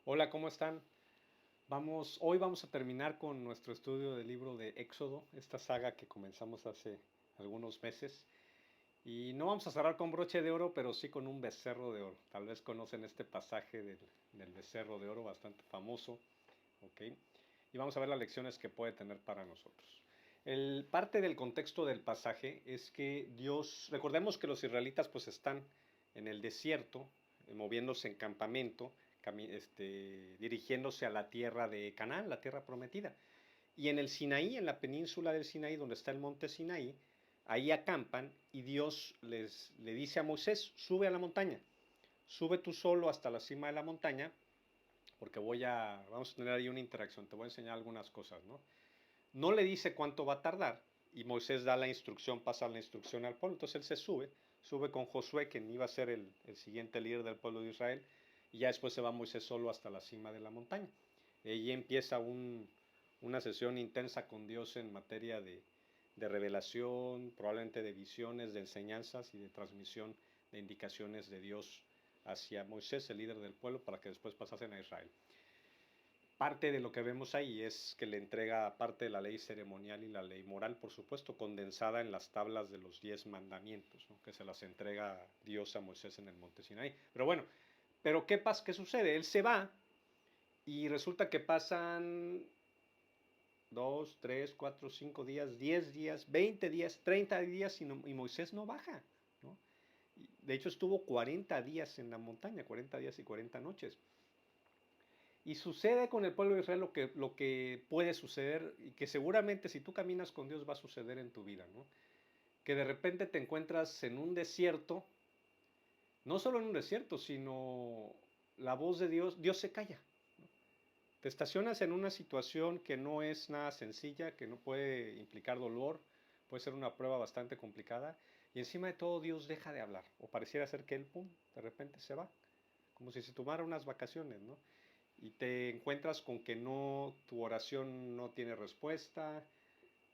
Hola, ¿cómo están? Hoy vamos a terminar con nuestro estudio del libro de Éxodo, esta saga que comenzamos hace algunos meses. Y no vamos a cerrar con broche de oro, pero sí con un becerro de oro. Tal vez conocen este pasaje del becerro de oro, bastante famoso. ¿Ok? Y vamos a ver las lecciones que puede tener para nosotros. Parte del contexto del pasaje es que recordemos que los israelitas pues están en el desierto, moviéndose en campamento, dirigiéndose a la tierra de Canaán, la tierra prometida. Y en el Sinaí, en la península del Sinaí, donde está el monte Sinaí, ahí acampan y Dios le dice a Moisés, sube a la montaña, sube tú solo hasta la cima de la montaña, porque vamos a tener ahí una interacción, te voy a enseñar algunas cosas, ¿no? No le dice cuánto va a tardar y Moisés da la instrucción, pasa la instrucción al pueblo, entonces él sube con Josué, quien iba a ser el siguiente líder del pueblo de Israel, y ya después se va Moisés solo hasta la cima de la montaña. Y ahí empieza una sesión intensa con Dios en materia de revelación, probablemente de visiones, de enseñanzas y de transmisión de indicaciones de Dios hacia Moisés, el líder del pueblo, para que después pasasen a Israel. Parte de lo que vemos ahí es que le entrega parte de la ley ceremonial y la ley moral, por supuesto, condensada en las tablas de los 10 mandamientos, ¿no? Que se las entrega Dios a Moisés en el monte Sinaí. Pero bueno, ¿qué sucede? Él se va y resulta que pasan 2, 3, 4, 5 días, 10 días, 20 días, 30 días y Moisés no baja, ¿no? De hecho, estuvo 40 días en la montaña, 40 días y 40 noches. Y sucede con el pueblo de Israel lo que puede suceder y que seguramente si tú caminas con Dios va a suceder en tu vida, ¿no? Que de repente te encuentras en un desierto, no solo en un desierto, sino la voz de Dios se calla. Te estacionas en una situación que no es nada sencilla, que no puede implicar dolor, puede ser una prueba bastante complicada, y encima de todo Dios deja de hablar, o pareciera ser que él, pum, de repente se va, como si se tomara unas vacaciones, ¿no? Y te encuentras con que tu oración no tiene respuesta,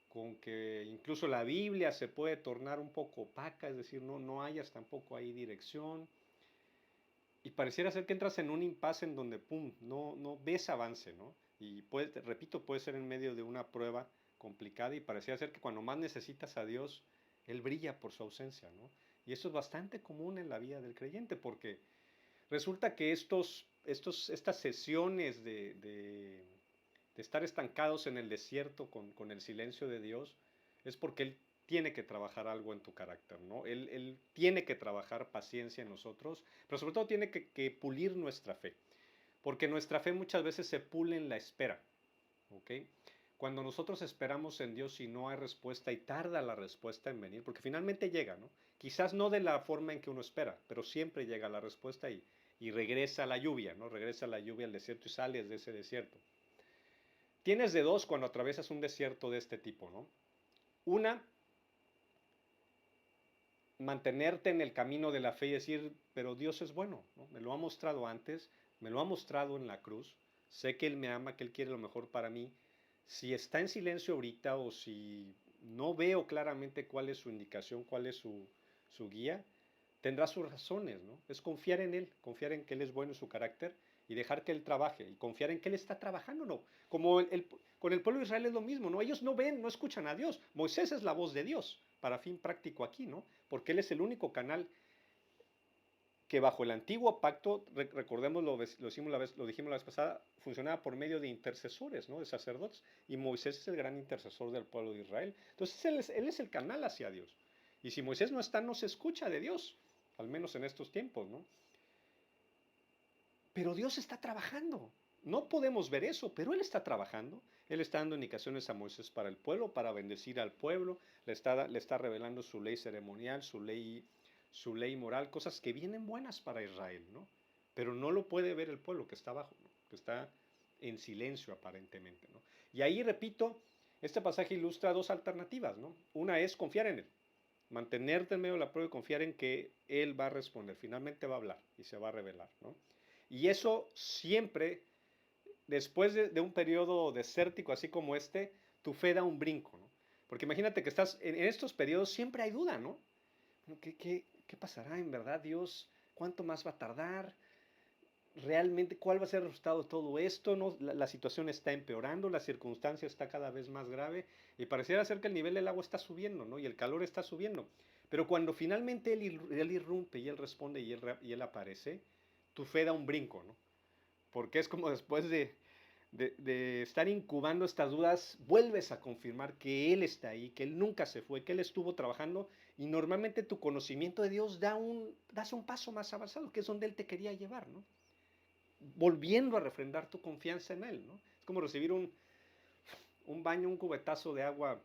con que incluso la Biblia se puede tornar un poco opaca, es decir, no hayas tampoco ahí dirección. Y pareciera ser que entras en un impasse en donde, pum, no ves avance, ¿no? Y repito, puede ser en medio de una prueba complicada y pareciera ser que cuando más necesitas a Dios, Él brilla por su ausencia, ¿no? Y eso es bastante común en la vida del creyente porque resulta que estas sesiones de estar estancados en el desierto con el silencio de Dios es porque Él tiene que trabajar algo en tu carácter, ¿no? Él tiene que trabajar paciencia en nosotros, pero sobre todo tiene que pulir nuestra fe, porque nuestra fe muchas veces se pule en la espera, ¿ok? Cuando nosotros esperamos en Dios y no hay respuesta y tarda la respuesta en venir, porque finalmente llega, ¿no? Quizás no de la forma en que uno espera, pero siempre llega la respuesta y regresa la lluvia, ¿no? Regresa la lluvia al desierto y sales de ese desierto. Tienes de dos cuando atraviesas un desierto de este tipo, ¿no? Una, mantenerte en el camino de la fe y decir, pero Dios es bueno, ¿no? Me lo ha mostrado antes, me lo ha mostrado en la cruz, sé que Él me ama, que Él quiere lo mejor para mí. Si está en silencio ahorita o si no veo claramente cuál es su indicación, cuál es su guía, tendrá sus razones, ¿no? Es confiar en Él, confiar en que Él es bueno en su carácter y dejar que Él trabaje y confiar en que Él está trabajando, ¿no? Como con el pueblo de Israel es lo mismo, ¿no? Ellos no ven, no escuchan a Dios. Moisés es la voz de Dios, para fin práctico aquí, ¿no? Porque Él es el único canal que bajo el antiguo pacto, recordemos, lo dijimos la vez pasada, funcionaba por medio de intercesores, ¿no? De sacerdotes. Y Moisés es el gran intercesor del pueblo de Israel. Entonces él es el canal hacia Dios. Y si Moisés no está, no se escucha de Dios, al menos en estos tiempos, ¿no? Pero Dios está trabajando. No podemos ver eso, pero Él está trabajando. Él está dando indicaciones a Moisés para el pueblo, para bendecir al pueblo. Le está revelando su ley ceremonial, su ley moral, cosas que vienen buenas para Israel, ¿no? Pero no lo puede ver el pueblo que está abajo, ¿no? Que está en silencio aparentemente, ¿no? Y ahí, repito, este pasaje ilustra dos alternativas, ¿no? Una es confiar en Él, mantenerte en medio de la prueba y confiar en que Él va a responder, finalmente va a hablar y se va a revelar, ¿no? Y eso siempre, después de un periodo desértico así como este, tu fe da un brinco, ¿no? Porque imagínate que estás en estos periodos, siempre hay duda, ¿no? ¿Qué pasará en verdad, Dios? ¿Cuánto más va a tardar? realmente cuál va a ser el resultado de todo esto, ¿no? La situación está empeorando, la circunstancia está cada vez más grave y pareciera ser que el nivel del agua está subiendo, ¿no? Y el calor está subiendo. Pero cuando finalmente él irrumpe y él responde y él aparece, tu fe da un brinco, ¿no? Porque es como después de estar incubando estas dudas, vuelves a confirmar que Él está ahí, que Él nunca se fue, que Él estuvo trabajando y normalmente tu conocimiento de Dios das un paso más avanzado, que es donde Él te quería llevar, ¿no? Volviendo a refrendar tu confianza en Él, ¿no? Es como recibir un baño, un cubetazo de agua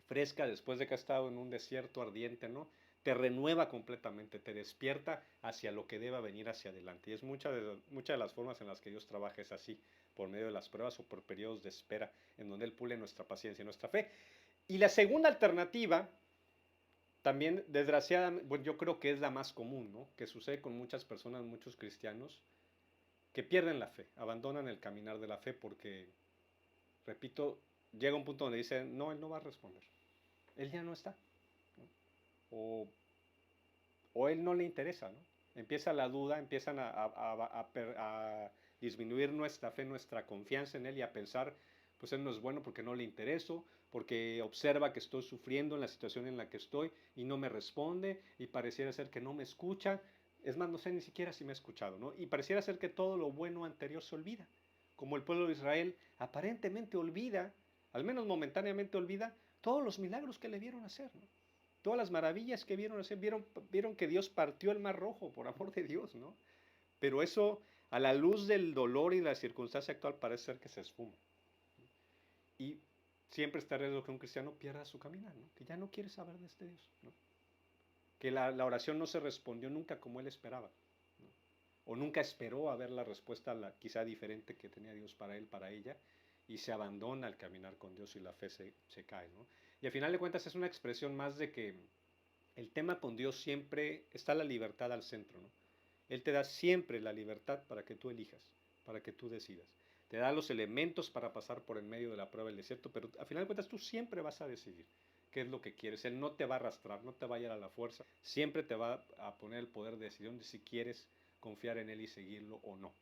fresca después de que has estado en un desierto ardiente, ¿no? Te renueva completamente, te despierta hacia lo que deba venir hacia adelante. Y es muchas de las formas en las que Dios trabaja es así, por medio de las pruebas o por periodos de espera, en donde Él pule nuestra paciencia y nuestra fe. Y la segunda alternativa, también desgraciadamente, bueno, yo creo que es la más común, ¿no? Que sucede con muchas personas, muchos cristianos, que pierden la fe, abandonan el caminar de la fe porque, repito, llega un punto donde dicen, no, Él no va a responder, Él ya no está, ¿no? O o él no le interesa, ¿no? Empieza la duda, empiezan a disminuir nuestra fe, nuestra confianza en él y a pensar, pues él no es bueno porque no le intereso, porque observa que estoy sufriendo en la situación en la que estoy y no me responde y pareciera ser que no me escucha. Es más, no sé ni siquiera si me ha escuchado, ¿no? Y pareciera ser que todo lo bueno anterior se olvida. Como el pueblo de Israel aparentemente olvida, al menos momentáneamente olvida, todos los milagros que le vieron hacer, ¿no? Todas las maravillas que vieron hacer, vieron que Dios partió el mar rojo, por amor de Dios, ¿no? Pero eso, a la luz del dolor y la circunstancia actual, parece ser que se esfuma. Y siempre está el riesgo que un cristiano pierda su caminar, ¿no? Que ya no quiere saber de este Dios, ¿no? Que la oración no se respondió nunca como él esperaba, ¿no? O nunca esperó a ver la respuesta quizá diferente que tenía Dios para él, para ella, y se abandona al caminar con Dios y la fe se cae, ¿no? Y al final de cuentas es una expresión más de que el tema con Dios siempre está la libertad al centro, ¿no? Él te da siempre la libertad para que tú elijas, para que tú decidas. Te da los elementos para pasar por en medio de la prueba del desierto, pero al final de cuentas tú siempre vas a decidir qué es lo que quieres. Él no te va a arrastrar, no te va a ir a la fuerza. Siempre te va a poner el poder de decisión de si quieres confiar en Él y seguirlo o no.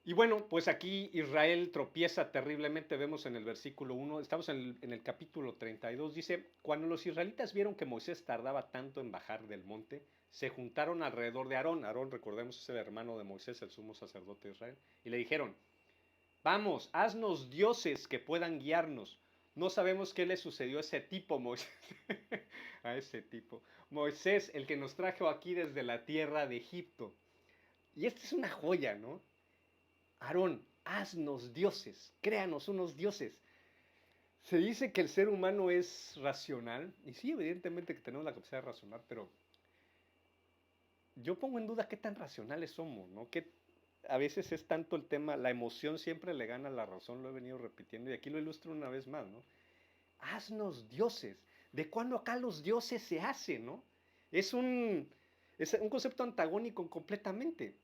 Y bueno, pues aquí Israel tropieza terriblemente, vemos en el versículo 1, estamos en el capítulo 32, dice, cuando los israelitas vieron que Moisés tardaba tanto en bajar del monte, se juntaron alrededor de Aarón, Aarón recordemos es el hermano de Moisés, el sumo sacerdote de Israel, y le dijeron, vamos, haznos dioses que puedan guiarnos. No sabemos qué le sucedió a ese tipo, Moisés, a ese tipo. Moisés, el que nos trajo aquí desde la tierra de Egipto. Y esta es una joya, ¿no? Aarón, haznos dioses, créanos unos dioses. Se dice que el ser humano es racional, y sí, evidentemente que tenemos la capacidad de razonar, pero yo pongo en duda qué tan racionales somos, ¿no? Que a veces es tanto el tema, la emoción siempre le gana a la razón, lo he venido repitiendo, y aquí lo ilustro una vez más, ¿no? Haznos dioses. ¿De cuándo acá los dioses se hacen, no? Es un, es un concepto antagónico completamente.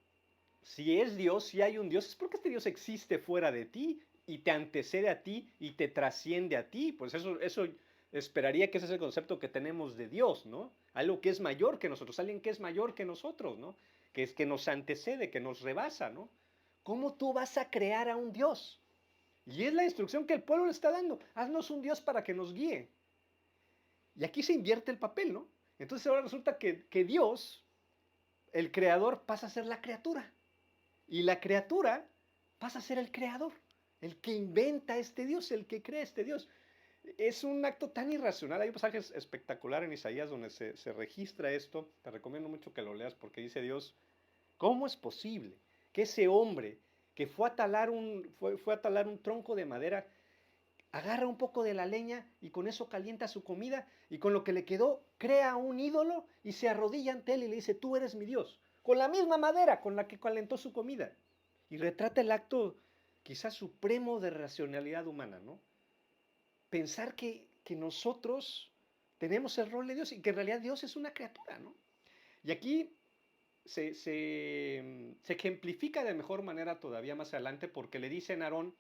Si es Dios, si hay un Dios, es porque este Dios existe fuera de ti y te antecede a ti y te trasciende a ti. Pues eso esperaría que ese es el concepto que tenemos de Dios, ¿no? Algo que es mayor que nosotros, alguien que es mayor que nosotros, ¿no? Que es que nos antecede, que nos rebasa, ¿no? ¿Cómo tú vas a crear a un Dios? Y es la instrucción que el pueblo le está dando. Haznos un Dios para que nos guíe. Y aquí se invierte el papel, ¿no? Entonces ahora resulta que Dios, el creador, pasa a ser la criatura. Y la criatura pasa a ser el creador, el que inventa este Dios, el que crea este Dios. Es un acto tan irracional. Hay un pasaje espectacular en Isaías donde se registra esto. Te recomiendo mucho que lo leas porque dice Dios, ¿cómo es posible que ese hombre que fue a talar un tronco de madera, agarra un poco de la leña y con eso calienta su comida y con lo que le quedó crea un ídolo y se arrodilla ante él y le dice, tú eres mi Dios, con la misma madera con la que calentó su comida? Y retrata el acto quizás supremo de racionalidad humana, ¿no? Pensar que nosotros tenemos el rol de Dios y que en realidad Dios es una criatura, ¿no? Y aquí se ejemplifica de mejor manera todavía más adelante porque le dicen a Aarón,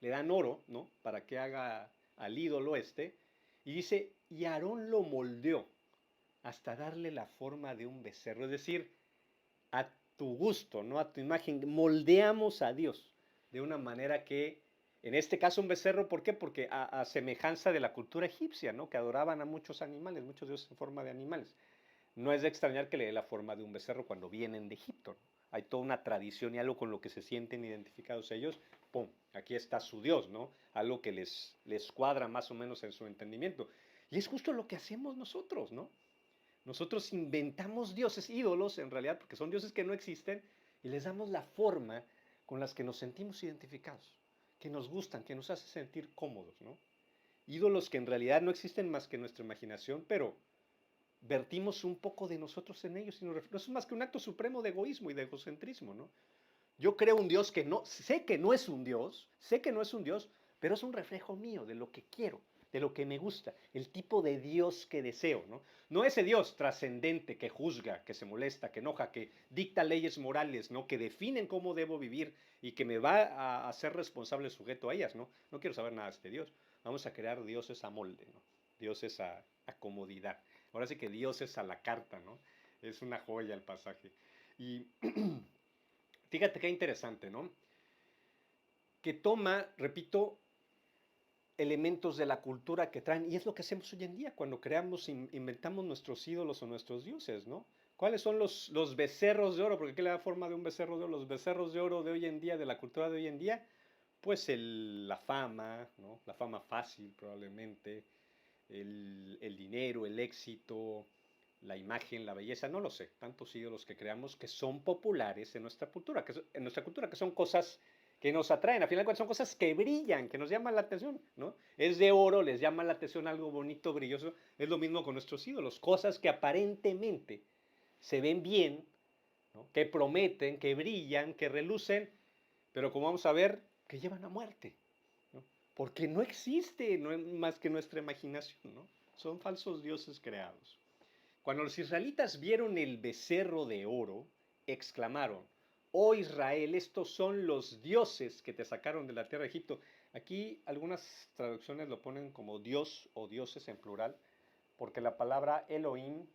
le dan oro, ¿no? Para que haga al ídolo este. Y dice, y Aarón lo moldeó hasta darle la forma de un becerro. Es decir, a tu gusto, ¿no? A tu imagen. Moldeamos a Dios de una manera que, en este caso un becerro, ¿por qué? Porque a semejanza de la cultura egipcia, ¿no? Que adoraban a muchos animales, muchos dioses en forma de animales. No es de extrañar que le dé la forma de un becerro cuando vienen de Egipto, ¿no? Hay toda una tradición y algo con lo que se sienten identificados ellos. ¡Pum! Aquí está su Dios, ¿no? Algo que les cuadra más o menos en su entendimiento. Y es justo lo que hacemos nosotros, ¿no? Nosotros inventamos dioses, ídolos en realidad, porque son dioses que no existen, y les damos la forma con las que nos sentimos identificados, que nos gustan, que nos hace sentir cómodos, ¿no? Ídolos que en realidad no existen más que en nuestra imaginación, pero vertimos un poco de nosotros en ellos y no es más que un acto supremo de egoísmo y de egocentrismo, ¿no? Yo creo un Dios que no, sé que no es un Dios, sé que no es un Dios, pero es un reflejo mío de lo que quiero, de lo que me gusta, el tipo de Dios que deseo, ¿no? No ese Dios trascendente que juzga, que se molesta, que enoja, que dicta leyes morales, ¿no? Que definen cómo debo vivir y que me va a hacer responsable sujeto a ellas, ¿no? No quiero saber nada de este Dios. Vamos a crear dioses a molde, ¿no? Dioses a comodidad. Ahora sí que dioses a la carta, ¿no? Es una joya el pasaje. Y fíjate qué interesante, ¿no? Que toma, repito, elementos de la cultura que traen, y es lo que hacemos hoy en día cuando creamos, inventamos nuestros ídolos o nuestros dioses, ¿no? ¿Cuáles son los becerros de oro? Porque ¿qué le da forma de un becerro de oro? Los becerros de oro de hoy en día, de la cultura de hoy en día, pues la fama, ¿no? La fama fácil probablemente, el dinero, el éxito, la imagen, la belleza, no lo sé, tantos ídolos que creamos que son populares en nuestra cultura, que son cosas que nos atraen, a final de cuentas son cosas que brillan, que nos llaman la atención, ¿no? Es de oro, les llama la atención algo bonito, brilloso, es lo mismo con nuestros ídolos, cosas que aparentemente se ven bien, ¿no? Que prometen, que brillan, que relucen, pero como vamos a ver, que llevan a muerte, ¿no? Porque no existe no es más que nuestra imaginación, ¿no? Son falsos dioses creados. Cuando los israelitas vieron el becerro de oro, exclamaron, oh Israel, estos son los dioses que te sacaron de la tierra de Egipto. Aquí algunas traducciones lo ponen como Dios o dioses en plural, porque la palabra Elohim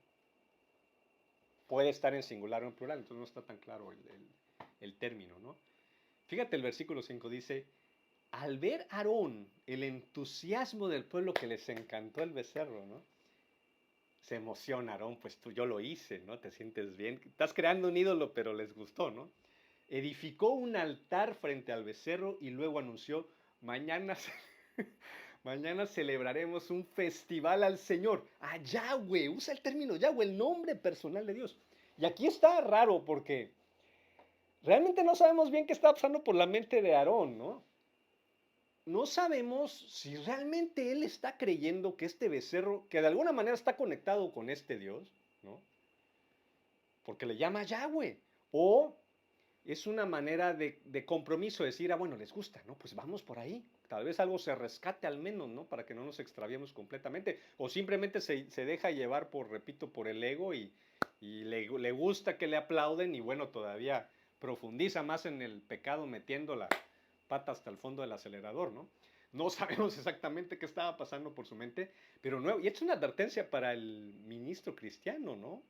puede estar en singular o en plural, entonces no está tan claro el término, ¿no? Fíjate el versículo 5 dice, al ver Aarón el entusiasmo del pueblo que les encantó el becerro, ¿no? Se emociona Aarón, pues tú yo lo hice, ¿no? Te sientes bien. Estás creando un ídolo, pero les gustó, ¿no? Edificó un altar frente al becerro y luego anunció, mañana, mañana celebraremos un festival al Señor, a Yahweh, usa el término Yahweh, el nombre personal de Dios. Y aquí está raro porque realmente no sabemos bien qué está pasando por la mente de Aarón, ¿no? No sabemos si realmente él está creyendo que este becerro, que de alguna manera está conectado con este Dios, ¿no? Porque le llama Yahweh, o es una manera de compromiso, decir, ah, bueno, les gusta, ¿no? Pues vamos por ahí. Tal vez algo se rescate al menos, ¿no? Para que no nos extraviemos completamente. O simplemente se deja llevar por, repito, por el ego y le gusta que le aplauden y bueno, todavía profundiza más en el pecado metiendo la pata hasta el fondo del acelerador, ¿no? No sabemos exactamente qué estaba pasando por su mente, pero no, y es una advertencia para el ministro cristiano, ¿no?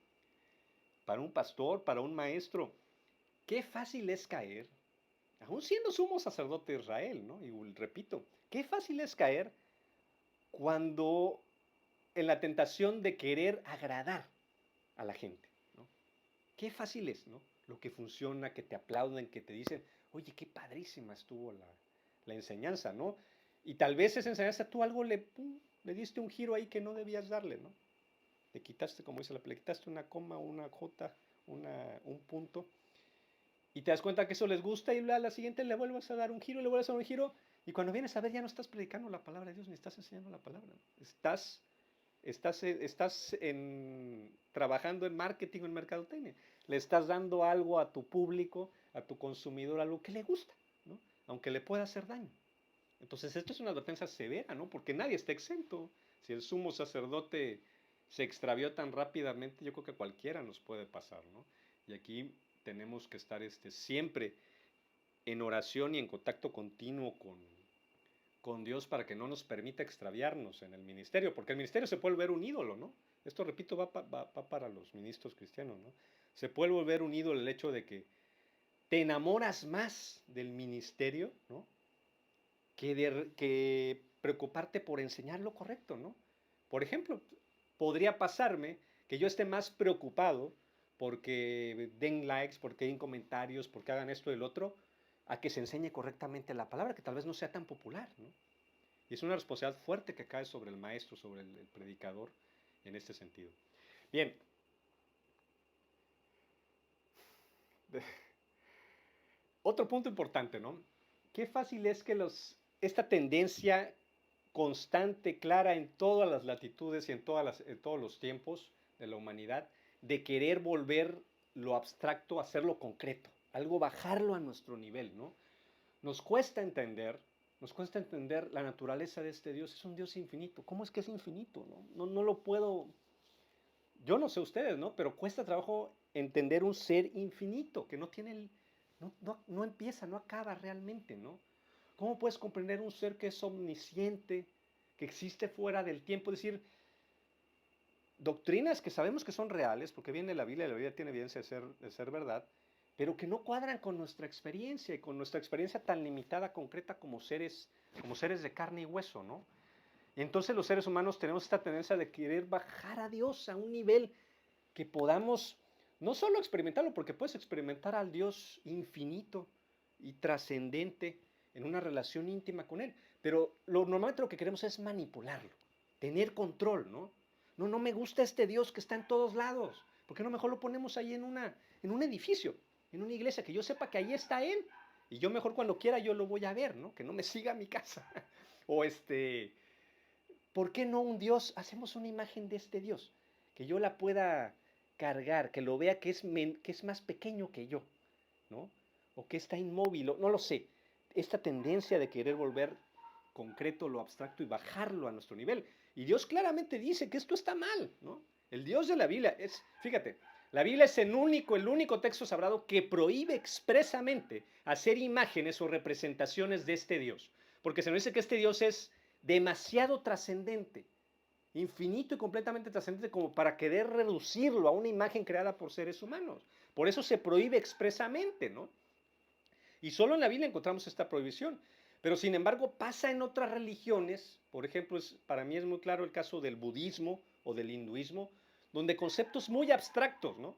Para un pastor, para un maestro. Qué fácil es caer, aún siendo sumo sacerdote de Israel, ¿no? Y repito, qué fácil es caer cuando en la tentación de querer agradar a la gente, ¿no? Qué fácil es, ¿no? Lo que funciona, que te aplauden, que te dicen, oye, qué padrísima estuvo la enseñanza, ¿no? Y tal vez esa enseñanza tú algo le diste un giro ahí que no debías darle, ¿no? Le quitaste, como dice le quitaste una coma, una jota, un punto, y te das cuenta que eso les gusta y a la siguiente le vuelves a dar un giro, le vuelves a dar un giro, y cuando vienes a ver ya no estás predicando la palabra de Dios ni estás enseñando la palabra. Trabajando en marketing o en mercadotecnia. Le estás dando algo a tu público, a tu consumidor, algo que le gusta, ¿no? Aunque le pueda hacer daño. Entonces esto es una advertencia severa, ¿no? Porque nadie está exento. Si el sumo sacerdote se extravió tan rápidamente, yo creo que a cualquiera nos puede pasar, ¿no? Y aquí tenemos que estar siempre en oración y en contacto continuo con Dios para que no nos permita extraviarnos en el ministerio, porque el ministerio se puede ver un ídolo, ¿no? Esto, repito, va para los ministros cristianos, ¿no? Se puede volver un ídolo el hecho de que te enamoras más del ministerio, ¿no? Que preocuparte por enseñar lo correcto, ¿no? Por ejemplo, podría pasarme que yo esté más preocupado porque den likes, porque den comentarios, porque hagan esto y el otro, a que se enseñe correctamente la palabra, que tal vez no sea tan popular, ¿no? Y es una responsabilidad fuerte que cae sobre el maestro, sobre el predicador, en este sentido. Bien, otro punto importante, ¿no? Qué fácil es que esta tendencia constante, clara en todas las latitudes y en todos los tiempos de la humanidad, de querer volver lo abstracto a hacerlo concreto, algo bajarlo a nuestro nivel, ¿no? Nos cuesta entender, nos cuesta entender la naturaleza de este Dios. Es un Dios infinito. ¿Cómo es que es infinito? No lo puedo, yo no sé ustedes, ¿no? Pero cuesta trabajo entender un ser infinito, que no tiene no empieza, no acaba realmente, ¿no? ¿Cómo puedes comprender un ser que es omnisciente, que existe fuera del tiempo? Es decir, doctrinas que sabemos que son reales, porque viene la Biblia tiene evidencia de ser verdad, pero que no cuadran con nuestra experiencia y con nuestra experiencia tan limitada, concreta como seres de carne y hueso, ¿no? Y entonces los seres humanos tenemos esta tendencia de querer bajar a Dios a un nivel que podamos no solo experimentarlo, porque puedes experimentar al Dios infinito y trascendente en una relación íntima con Él, pero normalmente lo que queremos es manipularlo, tener control, ¿no? No me gusta este Dios que está en todos lados, ¿por qué no mejor lo ponemos ahí en un edificio, en una iglesia, que yo sepa que ahí está Él, y yo mejor cuando quiera yo lo voy a ver, ¿no? Que no me siga a mi casa. O ¿por qué no un Dios? Hacemos una imagen de este Dios, que yo la pueda cargar, que lo vea que es más pequeño que yo, ¿no? O que está inmóvil, no lo sé. Esta tendencia de querer volver concreto lo abstracto y bajarlo a nuestro nivel. Y Dios claramente dice que esto está mal, ¿no? El Dios de la Biblia fíjate, la Biblia es el único texto sagrado que prohíbe expresamente hacer imágenes o representaciones de este Dios. Porque se nos dice que este Dios es demasiado trascendente, infinito y completamente trascendente como para querer reducirlo a una imagen creada por seres humanos. Por eso se prohíbe expresamente, ¿no? Y solo en la Biblia encontramos esta prohibición. Pero sin embargo pasa en otras religiones, por ejemplo, para mí es muy claro el caso del budismo o del hinduismo, donde conceptos muy abstractos, ¿no?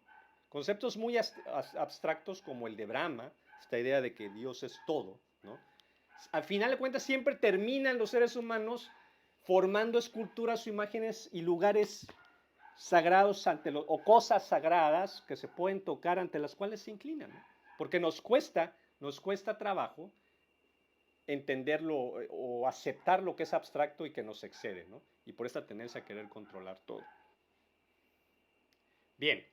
Conceptos muy abstractos como el de Brahma, esta idea de que Dios es todo, ¿no? Al final de cuentas siempre terminan los seres humanos formando esculturas o imágenes y lugares sagrados o cosas sagradas que se pueden tocar ante las cuales se inclinan, ¿no? Porque nos cuesta trabajo entenderlo o aceptar lo que es abstracto y que nos excede, ¿no? Y por esta tendencia a querer controlar todo. Bien.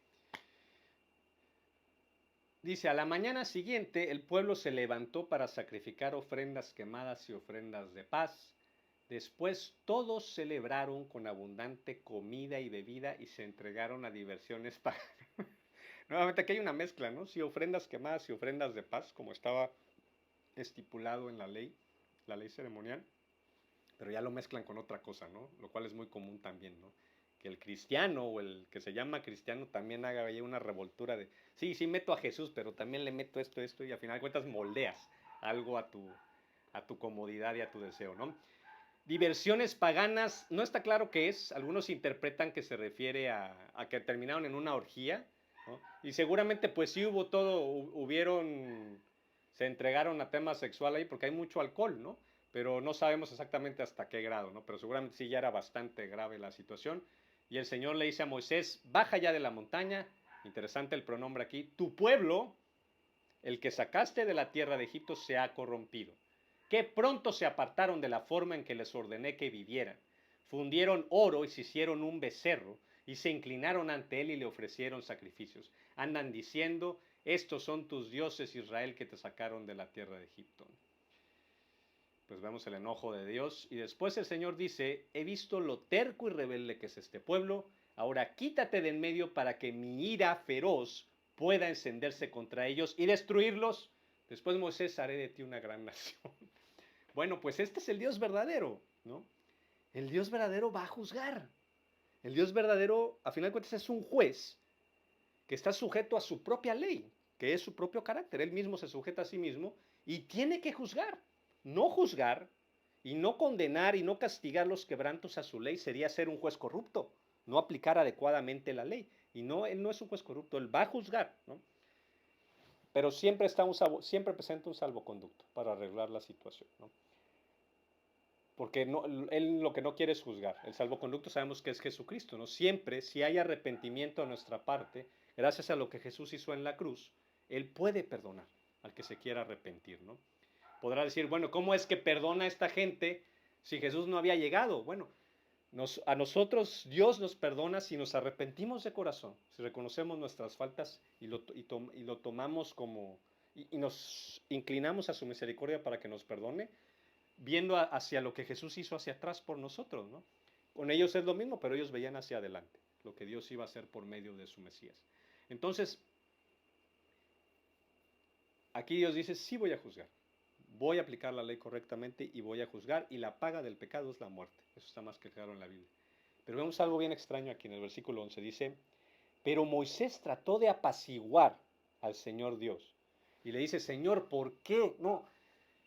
Dice, a la mañana siguiente el pueblo se levantó para sacrificar ofrendas quemadas y ofrendas de paz. Después todos celebraron con abundante comida y bebida y se entregaron a diversiones paganas. Nuevamente aquí hay una mezcla, ¿no? Sí, ofrendas quemadas y ofrendas de paz, como estaba estipulado en la ley ceremonial, pero ya lo mezclan con otra cosa, ¿no? Lo cual es muy común también, ¿no? Que el cristiano o el que se llama cristiano también haga ahí una revoltura de, sí, meto a Jesús, pero también le meto esto, y al final de cuentas moldeas algo a tu comodidad y a tu deseo, ¿no? Diversiones paganas, no está claro qué es, algunos interpretan que se refiere a que terminaron en una orgía, ¿no? Y seguramente pues sí hubo todo, se entregaron a temas sexuales ahí porque hay mucho alcohol, ¿no? Pero no sabemos exactamente hasta qué grado, ¿no? Pero seguramente sí ya era bastante grave la situación. Y el Señor le dice a Moisés, baja ya de la montaña, interesante el pronombre aquí, tu pueblo, el que sacaste de la tierra de Egipto, se ha corrompido. Que pronto se apartaron de la forma en que les ordené que vivieran. Fundieron oro y se hicieron un becerro y se inclinaron ante él y le ofrecieron sacrificios. Andan diciendo, estos son tus dioses, Israel, que te sacaron de la tierra de Egipto. Pues vemos el enojo de Dios y después el Señor dice, he visto lo terco y rebelde que es este pueblo, ahora quítate de en medio para que mi ira feroz pueda encenderse contra ellos y destruirlos. Después Moisés, haré de ti una gran nación. Bueno, pues este es el Dios verdadero, ¿no? El Dios verdadero va a juzgar. El Dios verdadero, a final de cuentas, es un juez que está sujeto a su propia ley, que es su propio carácter. Él mismo se sujeta a sí mismo y tiene que juzgar. No juzgar y no condenar y no castigar los quebrantos a su ley sería ser un juez corrupto, no aplicar adecuadamente la ley. Y no, él no es un juez corrupto, él va a juzgar, ¿no? Pero siempre, siempre presenta un salvoconducto para arreglar la situación, ¿no? Porque no, él lo que no quiere es juzgar. El salvoconducto sabemos que es Jesucristo, ¿no? Siempre, si hay arrepentimiento a nuestra parte, gracias a lo que Jesús hizo en la cruz, Él puede perdonar al que se quiera arrepentir, ¿no? Podrá decir, bueno, ¿cómo es que perdona a esta gente si Jesús no había llegado? Bueno, a nosotros Dios nos perdona si nos arrepentimos de corazón, si reconocemos nuestras faltas y lo tomamos como, y nos inclinamos a su misericordia para que nos perdone, viendo hacia lo que Jesús hizo hacia atrás por nosotros, ¿no? Con ellos es lo mismo, pero ellos veían hacia adelante, lo que Dios iba a hacer por medio de su Mesías. Entonces, aquí Dios dice, sí voy a juzgar, voy a aplicar la ley correctamente y voy a juzgar, y la paga del pecado es la muerte. Eso está más que claro en la Biblia. Pero vemos algo bien extraño aquí en el versículo 11, dice, pero Moisés trató de apaciguar al Señor Dios. Y le dice, Señor, ¿por qué? No,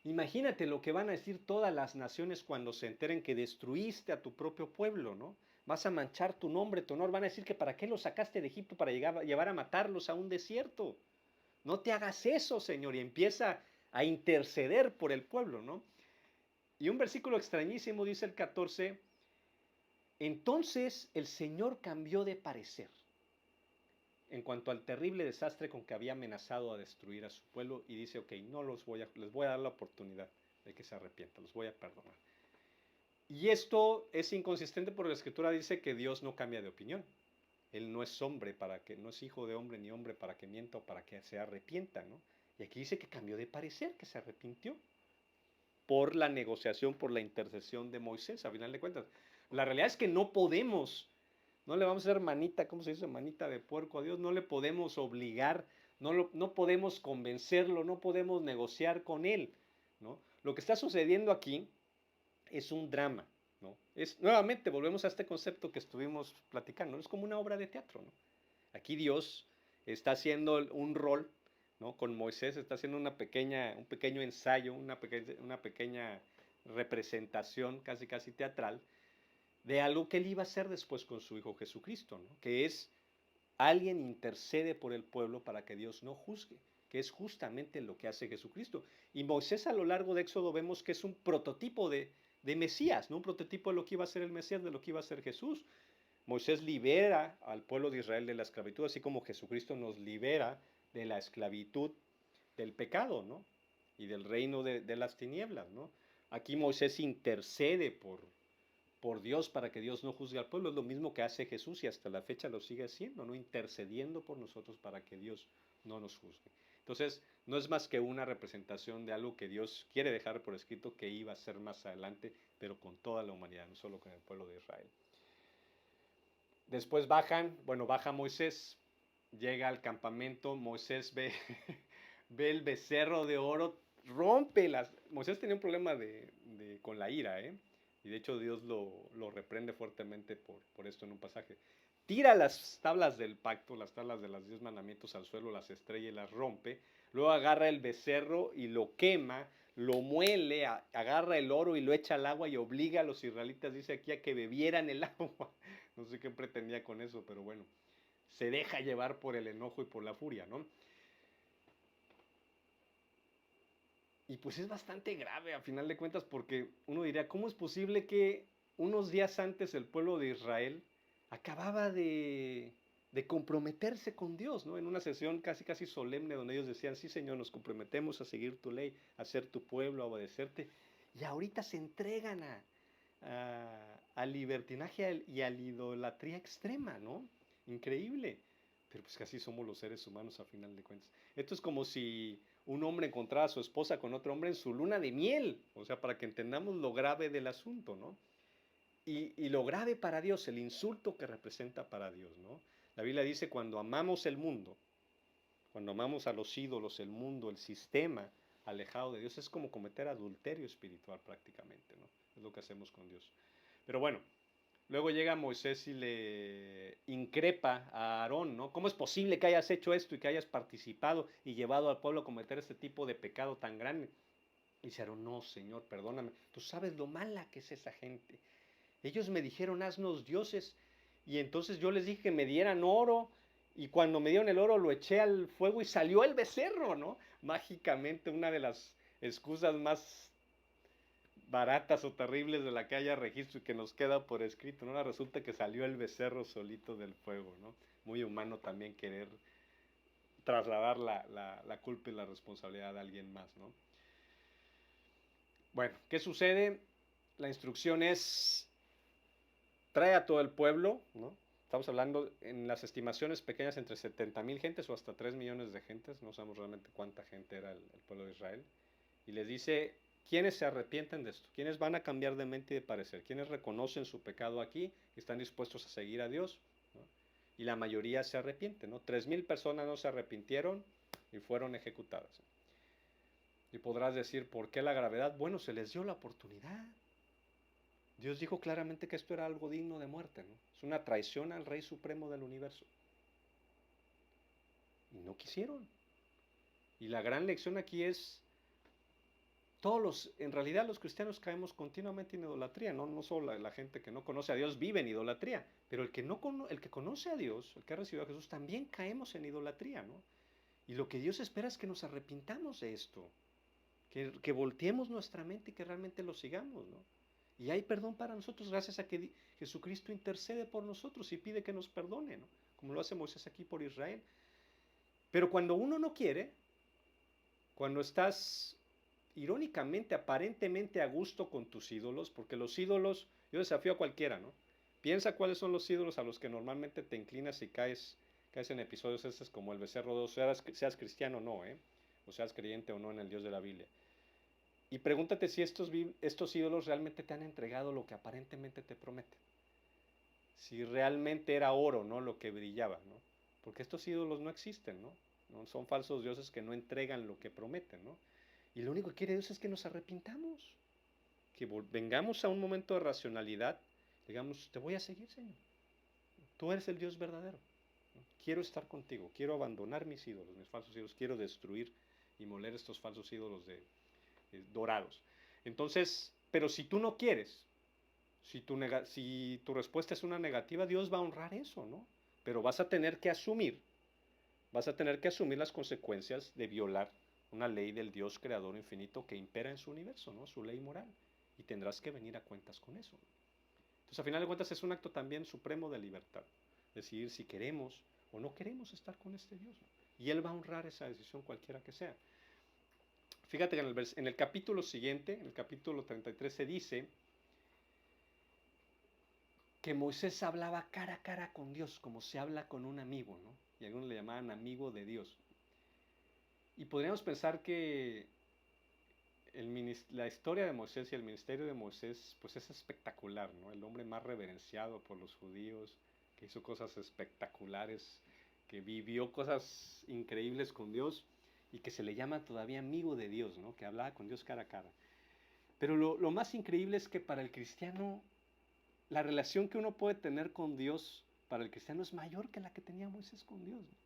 imagínate lo que van a decir todas las naciones cuando se enteren que destruiste a tu propio pueblo, ¿no? Vas a manchar tu nombre, tu honor. Van a decir que para qué los sacaste de Egipto para llevar a matarlos a un desierto. No te hagas eso, Señor. Y empieza a interceder por el pueblo, ¿no? Y un versículo extrañísimo dice el 14, entonces el Señor cambió de parecer en cuanto al terrible desastre con que había amenazado a destruir a su pueblo y dice, ok, no les voy a dar la oportunidad de que se arrepientan, los voy a perdonar. Y esto es inconsistente porque la Escritura dice que Dios no cambia de opinión. Él no es hombre para que, no es hijo de hombre ni hombre para que mienta o para que se arrepienta, ¿no? Y aquí dice que cambió de parecer, que se arrepintió por la negociación, por la intercesión de Moisés, a final de cuentas. La realidad es que no podemos, no le vamos a hacer manita, ¿cómo se dice? Manita de puerco a Dios, no le podemos obligar, no podemos convencerlo, no podemos negociar con él, ¿no? Lo que está sucediendo aquí es un drama, ¿no? Nuevamente, volvemos a este concepto que estuvimos platicando, ¿no? Es como una obra de teatro, ¿no? Aquí Dios está haciendo un rol, ¿no? Con Moisés está haciendo un pequeño ensayo, una pequeña representación casi casi teatral de algo que él iba a hacer después con su Hijo Jesucristo, ¿no? Que es alguien intercede por el pueblo para que Dios no juzgue, que es justamente lo que hace Jesucristo. Y Moisés a lo largo de Éxodo vemos que es un prototipo de Mesías, ¿no? Un prototipo de lo que iba a ser el Mesías, de lo que iba a ser Jesús. Moisés libera al pueblo de Israel de la esclavitud, así como Jesucristo nos libera de la esclavitud del pecado, ¿no? Y del reino de las tinieblas, ¿no? Aquí Moisés intercede por Dios para que Dios no juzgue al pueblo. Es lo mismo que hace Jesús y hasta la fecha lo sigue haciendo, ¿no? Intercediendo por nosotros para que Dios no nos juzgue. Entonces, no es más que una representación de algo que Dios quiere dejar por escrito que iba a ser más adelante, pero con toda la humanidad, no solo con el pueblo de Israel. Después baja Moisés, llega al campamento, Moisés ve el becerro de oro, rompe las... Moisés tenía un problema con la ira, ¿eh? Y de hecho Dios lo reprende fuertemente por esto en un pasaje. Tira las tablas del pacto, las tablas de los 10 mandamientos al suelo, las estrella y las rompe. Luego agarra el becerro y lo quema, lo muele, agarra el oro y lo echa al agua y obliga a los israelitas, dice aquí, a que bebieran el agua. No sé qué pretendía con eso, pero bueno, se deja llevar por el enojo y por la furia, ¿no? Y pues es bastante grave a final de cuentas porque uno diría, ¿cómo es posible que unos días antes el pueblo de Israel acababa de comprometerse con Dios, ¿no? En una sesión casi casi solemne donde ellos decían, sí Señor, nos comprometemos a seguir tu ley, a ser tu pueblo, a obedecerte. Y ahorita se entregan al libertinaje y a la idolatría extrema, ¿no? Increíble. Pero pues casi somos los seres humanos a final de cuentas. Esto es como si un hombre encontrara a su esposa con otro hombre en su luna de miel. O sea, para que entendamos lo grave del asunto, ¿no? Y lo grave para Dios, el insulto que representa para Dios, ¿no? La Biblia dice, cuando amamos el mundo, cuando amamos a los ídolos, el mundo, el sistema alejado de Dios, es como cometer adulterio espiritual prácticamente, ¿no? Es lo que hacemos con Dios. Pero bueno, Luego llega Moisés y le increpa a Aarón, ¿no? ¿Cómo es posible que hayas hecho esto y que hayas participado y llevado al pueblo a cometer este tipo de pecado tan grande? Y dice Aarón, no, Señor, perdóname. Tú sabes lo mala que es esa gente. Ellos me dijeron, haznos dioses. Y entonces yo les dije que me dieran oro. Y cuando me dieron el oro lo eché al fuego y salió el becerro, ¿no? Mágicamente, una de las excusas más baratas o terribles de la que haya registro y que nos queda por escrito, ¿no? Ahora resulta que salió el becerro solito del fuego, ¿no? Muy humano también querer trasladar la culpa y la responsabilidad a alguien más, ¿no? Bueno, ¿qué sucede? La instrucción es, trae a todo el pueblo, ¿no? Estamos hablando en las estimaciones pequeñas entre 70,000 gentes o hasta 3 millones de gentes, no sabemos realmente cuánta gente era el pueblo de Israel, y les dice, ¿quiénes se arrepienten de esto? ¿Quiénes van a cambiar de mente y de parecer? ¿Quiénes reconocen su pecado aquí y están dispuestos a seguir a Dios? ¿No? Y la mayoría se arrepiente, ¿no? 3,000 personas no se arrepintieron y fueron ejecutadas. Y podrás decir, ¿por qué la gravedad? Bueno, se les dio la oportunidad. Dios dijo claramente que esto era algo digno de muerte, ¿no? Es una traición al Rey Supremo del universo. Y no quisieron. Y la gran lección aquí es, en realidad los cristianos caemos continuamente en idolatría, no solo la gente que no conoce a Dios vive en idolatría, pero el que conoce a Dios, el que ha recibido a Jesús, también caemos en idolatría, ¿no? Y lo que Dios espera es que nos arrepintamos de esto, que volteemos nuestra mente y que realmente lo sigamos, ¿no? Y hay perdón para nosotros gracias a que Jesucristo intercede por nosotros y pide que nos perdone, ¿no? Como lo hace Moisés aquí por Israel. Pero cuando uno no quiere, cuando estás irónicamente, aparentemente a gusto con tus ídolos, porque los ídolos, yo desafío a cualquiera, ¿no? Piensa cuáles son los ídolos a los que normalmente te inclinas y caes en episodios estos como el becerro de oro, seas cristiano o no, ¿eh? O seas creyente o no en el Dios de la Biblia. Y pregúntate si estos ídolos realmente te han entregado lo que aparentemente te prometen. Si realmente era oro, ¿no? Lo que brillaba, ¿no? Porque estos ídolos no existen, ¿no? ¿No? Son falsos dioses que no entregan lo que prometen, ¿no? Y lo único que quiere Dios es que nos arrepintamos, que vengamos a un momento de racionalidad, digamos, te voy a seguir, Señor. Tú eres el Dios verdadero. ¿No? Quiero estar contigo, quiero abandonar mis ídolos, mis falsos ídolos, quiero destruir y moler estos falsos ídolos dorados. Entonces, pero si tú no quieres, si tu respuesta es una negativa, Dios va a honrar eso, ¿no? Pero vas a tener que asumir las consecuencias de violar una ley del Dios creador infinito que impera en su universo, ¿no? Su ley moral. Y tendrás que venir a cuentas con eso. Entonces, a final de cuentas, es un acto también supremo de libertad. Decidir si queremos o no queremos estar con este Dios, ¿no? Y Él va a honrar esa decisión cualquiera que sea. Fíjate que en el capítulo siguiente, en el capítulo 33, se dice que Moisés hablaba cara a cara con Dios, como se habla con un amigo, ¿no? Y algunos le llamaban amigo de Dios. Y podríamos pensar que la historia de Moisés y el ministerio de Moisés, pues es espectacular, ¿no? El hombre más reverenciado por los judíos, que hizo cosas espectaculares, que vivió cosas increíbles con Dios y que se le llama todavía amigo de Dios, ¿no? Que hablaba con Dios cara a cara. Pero lo más increíble es que para el cristiano, la relación que uno puede tener con Dios para el cristiano es mayor que la que tenía Moisés con Dios, ¿no?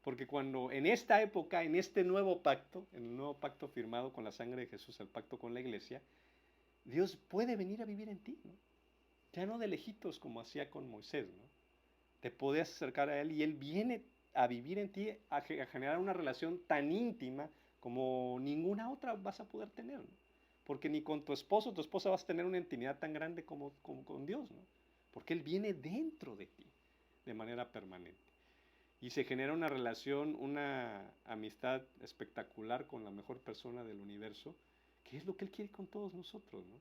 Porque cuando en esta época, en este nuevo pacto, en el nuevo pacto firmado con la sangre de Jesús, el pacto con la iglesia, Dios puede venir a vivir en ti, ¿no? Ya no de lejitos como hacía con Moisés, ¿no? Te puedes acercar a Él y Él viene a vivir en ti, a generar una relación tan íntima como ninguna otra vas a poder tener, ¿no? Porque ni con tu esposo o tu esposa vas a tener una intimidad tan grande como con Dios, ¿no? Porque Él viene dentro de ti de manera permanente. Y se genera una relación, una amistad espectacular con la mejor persona del universo, que es lo que Él quiere con todos nosotros, ¿no?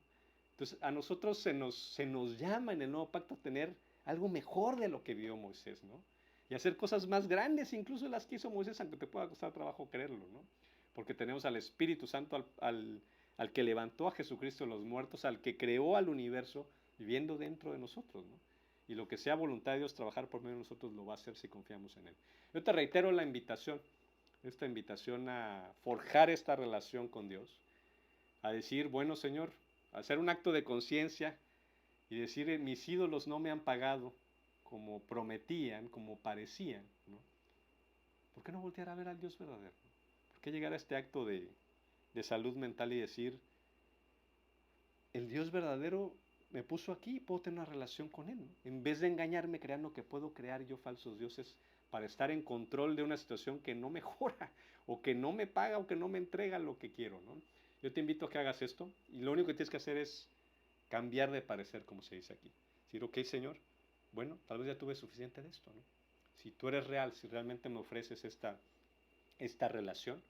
Entonces, a nosotros se nos llama en el nuevo pacto a tener algo mejor de lo que vio Moisés, ¿no? Y hacer cosas más grandes, incluso las que hizo Moisés, aunque te pueda costar trabajo creerlo, ¿no? Porque tenemos al Espíritu Santo, al que levantó a Jesucristo de los muertos, al que creó al universo, viviendo dentro de nosotros, ¿no? Y lo que sea voluntad de Dios trabajar por medio de nosotros lo va a hacer si confiamos en Él. Yo te reitero esta invitación a forjar esta relación con Dios, a decir, bueno Señor, a hacer un acto de conciencia y decir, mis ídolos no me han pagado como prometían, como parecían, ¿no? ¿Por qué no voltear a ver al Dios verdadero? ¿Por qué llegar a este acto de salud mental y decir, el Dios verdadero me puso aquí y puedo tener una relación con Él, ¿no? En vez de engañarme creando que puedo crear yo falsos dioses para estar en control de una situación que no mejora, o que no me paga, o que no me entrega lo que quiero, ¿no? Yo te invito a que hagas esto, y lo único que tienes que hacer es cambiar de parecer, como se dice aquí. Decir, ok, Señor, bueno, tal vez ya tuve suficiente de esto, ¿no? Si tú eres real, si realmente me ofreces esta relación,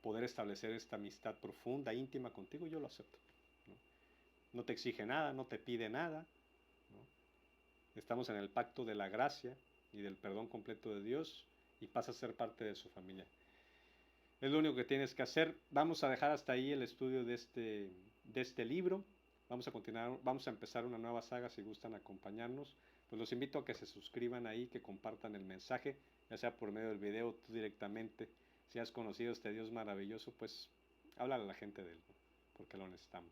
poder establecer esta amistad profunda, íntima contigo, yo lo acepto, ¿no? No te exige nada, no te pide nada, ¿no? Estamos en el pacto de la gracia y del perdón completo de Dios, y pasas a ser parte de su familia. Es lo único que tienes que hacer. Vamos a dejar hasta ahí el estudio de este libro. Vamos a continuar, vamos a empezar una nueva saga si gustan acompañarnos. Pues los invito a que se suscriban ahí, que compartan el mensaje, ya sea por medio del video, tú directamente. Si has conocido a este Dios maravilloso, pues háblale a la gente de él, ¿no? Porque lo necesitamos.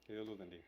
Que Dios los bendiga.